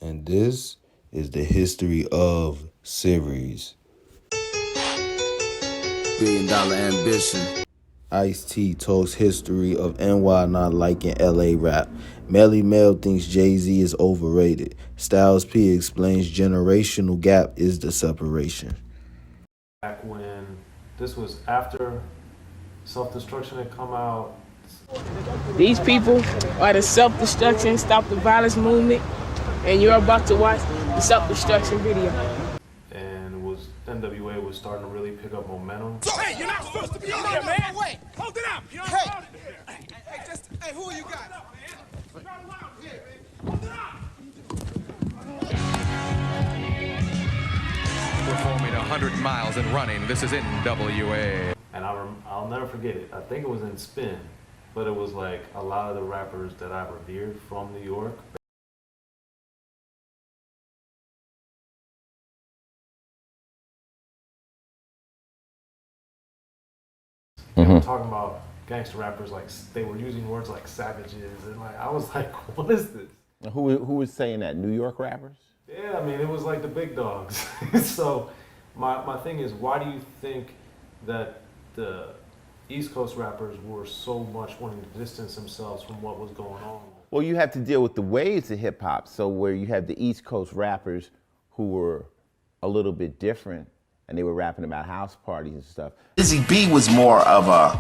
and this is the history of series. $1 billion ambition. Ice-T talks history of NY not liking LA rap. Melle thinks Jay-Z is overrated. Styles P explains generational gap is the separation. Back when this was after Self-Destruction had come out. These people are the Self-Destruction, Stop the Violence movement, and you're about to watch the Self-Destruction video. And NWA was starting to really pick up momentum. So, hey, you're not supposed to be in here, man. Wait, hold it up. You're not supposed to be here. Hey, who you got? Hold it up. Performing 100 miles and running. This is NWA. And I'll never forget it. I think it was in Spin, but it was like a lot of the rappers that I revered from New York. They were talking about gangster rappers, like they were using words like savages, and like I was like, what is this? Who was saying that? New York rappers? Yeah, I mean, it was like the big dogs. So my thing is, why do you think that the East Coast rappers were so much wanting to distance themselves from what was going on? Well, you have to deal with the waves of hip hop. So where you have the East Coast rappers who were a little bit different, and they were rapping about house parties and stuff. Busy B was more of a,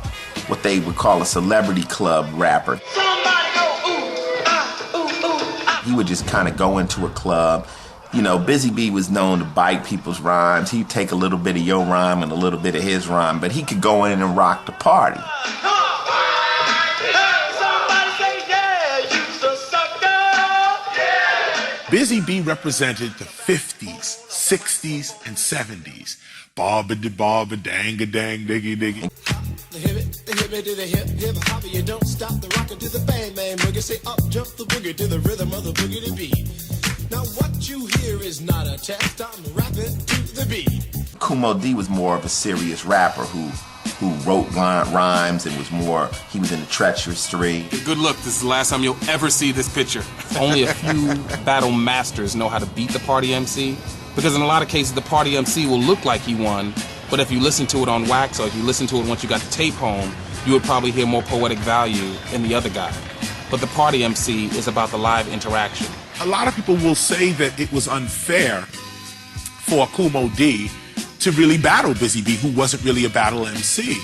what they would call a celebrity club rapper. Somebody go, ooh, ah, ooh, ooh, ah. He would just kind of go into a club. You know, Busy B was known to bite people's rhymes. He'd take a little bit of your rhyme and a little bit of his rhyme, but he could go in and rock the party. Busy B represented the 50s, 60s, and 70s. Barba dang a dang diggy diggy. The hip to the hip hop, you don't stop the rocker to the bang bang boogie. Say up jump the boogie to the rhythm of the boogie to beat. Now what you hear is not a test, I'm rapping to the beat. Kumo D was more of a serious rapper who wrote rhymes and he was in the treacherous street. Good look, this is the last time you'll ever see this picture. Only a few battle masters know how to beat the party MC, because in a lot of cases the party MC will look like he won, but if you listen to it on wax or if you listen to it once you got the tape home, you would probably hear more poetic value in the other guy. But the party MC is about the live interaction. A lot of people will say that it was unfair for Kumo D to really battle Busy B, who wasn't really a battle MC.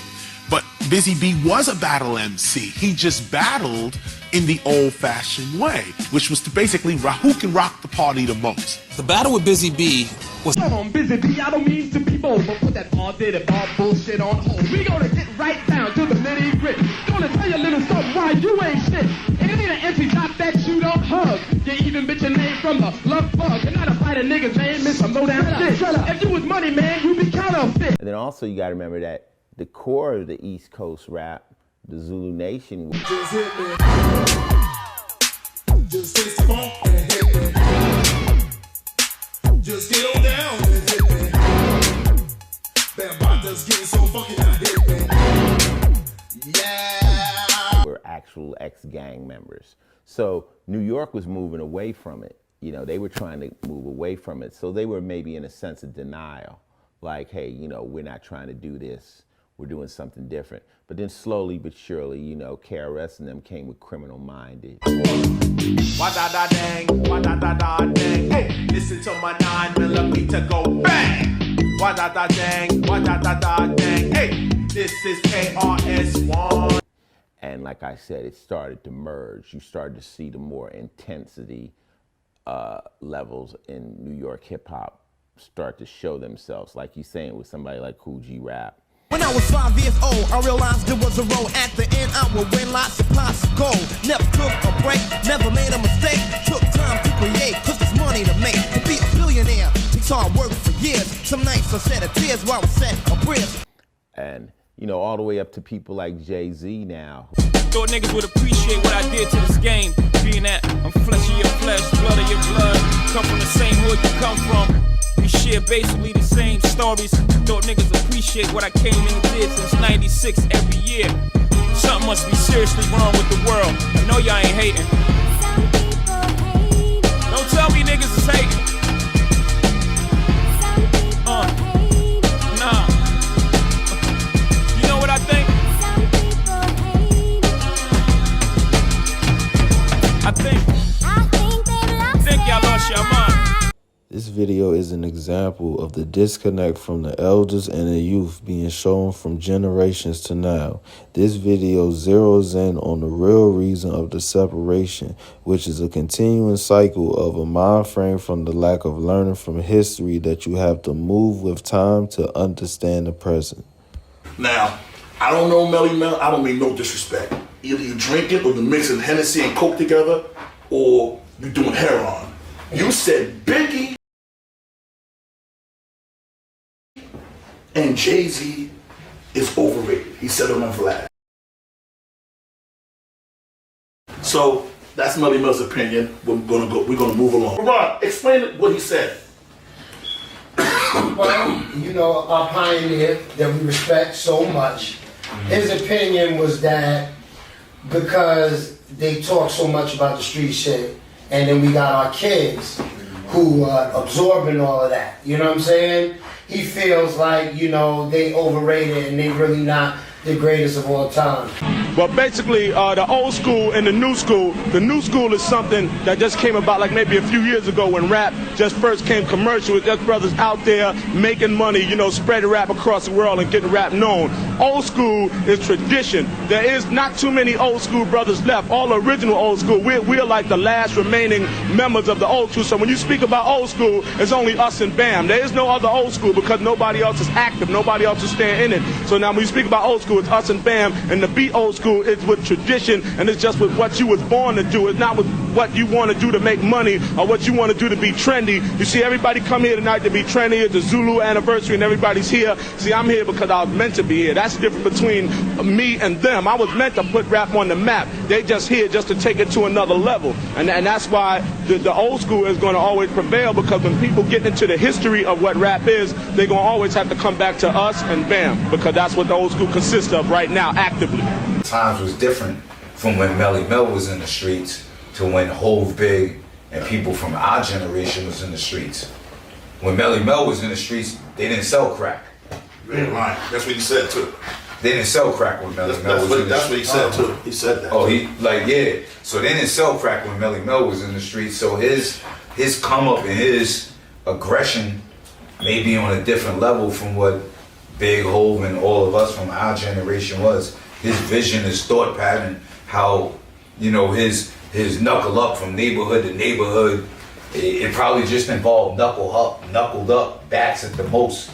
But Busy B was a battle MC. He just battled in the old-fashioned way, which was to basically who can rock the party the most. The battle with Busy B was... Come on, Busy B, I don't mean to be bold, but put that all-day bar bullshit on hold. We gonna get right down to the nitty-gritty. Gonna tell you a little something why you ain't shit. And it ain't an empty top that you don't hug. You even bitch your name from the love bug. And not a fight a nigga's name, miss some low-down shit. If you was money, man, you be counterfeit. And then also you gotta remember that the core of the East Coast rap, the Zulu Nation was... Just hit me. Just hit the phone and hit me. Just get on down and hit me. That bot just getting so funky now hit me. Yeah. Were actual ex-gang members. So New York was moving away from it. You know, they were trying to move away from it. So they were maybe in a sense of denial. Like, hey, you know, we're not trying to do this. We're doing something different. But then slowly but surely, you know, KRS and them came with Criminal Minded. Wa-da-da-dang, wa-da-da-da-dang. Hey, listen to my 9mm go bang. Wa-da-da-dang, wa-da-da-da-dang. Hey, this is KRS-One. And like I said, it started to merge. You started to see the more intensity levels in New York hip hop start to show themselves. Like you're saying with somebody like Kool G Rap. When I was 5 years old, I realized there was a road. At the end, I would win lots of pots of gold. Never took a break, never made a mistake. Took time to create, cause there's money to make. To be a billionaire takes hard work for years. Some nights I shed a tears while I set a prayers. And, you know, all the way up to people like Jay-Z now. Thought niggas would appreciate what I did to this game. Being that I'm flesh of your flesh, blood of your blood. Come from the same hood you come from. We share basically the same stories. Thought niggas appreciate what I came in and did since 96 every year. Something must be seriously wrong with the world. I know y'all ain't hating. Don't tell me niggas is hating. Nah. You know what I think? I think y'all lost your mind. This video is an example of the disconnect from the elders and the youth being shown from generations to now. This video zeroes in on the real reason of the separation, which is a continuing cycle of a mind frame from the lack of learning from history that you have to move with time to understand the present. Now, I don't know Melle. I don't mean no disrespect. Either you drink it or you mixing Hennessy and Coke together, or you doing heroin. You said Biggie and Jayz is overrated. He said it on Vlad. So that's Melle's opinion. We're gonna move along. Ron, explain what he said. Well, you know, our pioneer that we respect so much, his opinion was that because they talk so much about the street shit, and then we got our kids who are absorbing all of that, you know what I'm saying? He feels like, you know, they overrated and they really not the greatest of all time. Well, basically, the old school and the new school is something that just came about like maybe a few years ago when rap just first came commercial. With just brothers out there making money, you know, spreading rap across the world and getting rap known. Old school is tradition. There is not too many old school brothers left. All original old school. We're like the last remaining members of the old school. So when you speak about old school, it's only us and Bam. There is no other old school because nobody else is active. Nobody else is staying in it. So now when you speak about old school, it's us and Bam. And to be old school is with tradition, and it's just with what you was born to do. It's not with what you want to do to make money or what you want to do to be trendy. You see, everybody come here tonight to be trendy. It's the Zulu anniversary and everybody's here. See, I'm here because I was meant to be here. That's the difference between me and them. I was meant to put rap on the map. They just here just to take it to another level. And that's why the old school is going to always prevail, because when people get into the history of what rap is, they're going to always have to come back to us and Bam, because that's what the old school consists of right now, actively. Times was different from when Melle was in the streets to when Hove Big and people from our generation was in the streets. When Melle was in the streets, they didn't sell crack. You ain't lying. That's what he said too. They didn't sell crack when Melle was in the streets. That's what he said too. He said that. Oh, yeah. So they didn't sell crack when Melle was in the streets. So his come up and his aggression may be on a different level from what Big, Hove, and all of us from our generation was. His vision, his thought pattern, how, you know, his knuckle up from neighborhood to neighborhood, it probably just involved knuckled up, bats at the most.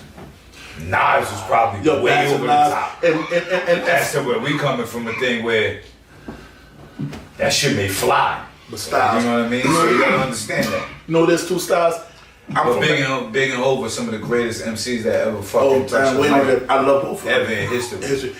Knives was probably way over the top. And that's where we coming from, a thing where that shit may fly. But styles. You know what I mean? So you gotta understand that. You know, there's two styles. But Big and Hove are some of the greatest MCs that ever fucking touched the mic I love both of them. ever in history.